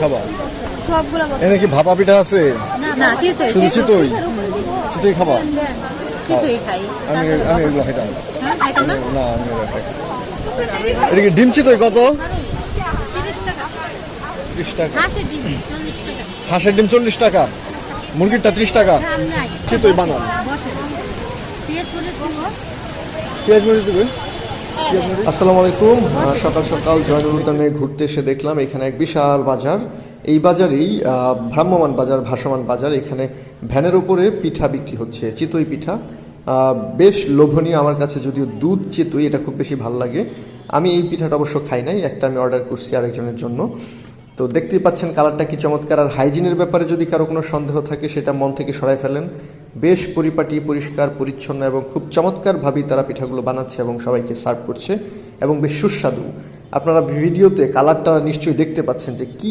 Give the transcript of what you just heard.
খাবা? সবগুলো এনে কি ভাপা পিঠা আছে? না চিতই শুধু চিতই? চিতই খাবা? চিতই খাই। আমি আমি এগুলো খাইতাম না। হ্যাঁ খাইতাম না। না আমি এগুলো খাই। এটা কি ডিম চিতই কত? 30 টাকা। হাঁসের ডিম 40 টাকা। হাঁসের ডিম 40 টাকা, মুরগিরটা 30 টাকা। দাম নাই। চিতই বানান। বসে। পেঁয়াজ করে দিব। পেঁয়াজ মরিচ দেবে। আসসালামু আলাইকুম। সকাল সকাল জয়নুল উদ্যানে ঘুরতে এসে দেখলাম এখানে এক বিশাল বাজার। এই বাজারেই ভ্রাম্যমান বাজার, ভাসমান বাজার। এখানে ভ্যানের উপরে পিঠা বিক্রি হচ্ছে, চিতই পিঠা। বেশ লোভনীয় আমার কাছে, যদিও দুধ চিতই, এটা খুব বেশি ভালো লাগে। আমি এই পিঠাটা অবশ্য খাই নাই, একটা আমি অর্ডার করছি আরেকজনের জন্য। তো দেখতেই পাচ্ছেন কালারটা কি চমৎকার। আর হাইজিনের ব্যাপারে যদি কারো কোনো সন্দেহ থাকে সেটা মন থেকে সরাই ফেলেন। বেশ পরিপাটি, পরিষ্কার, পরিচ্ছন্ন এবং খুব চমৎকারভাবেই তারা পিঠাগুলো বানাচ্ছে এবং সবাইকে সার্ভ করছে এবং বেশ সুস্বাদু। আপনারা ভিডিওতে কালারটা নিশ্চয়ই দেখতে পাচ্ছেন যে কি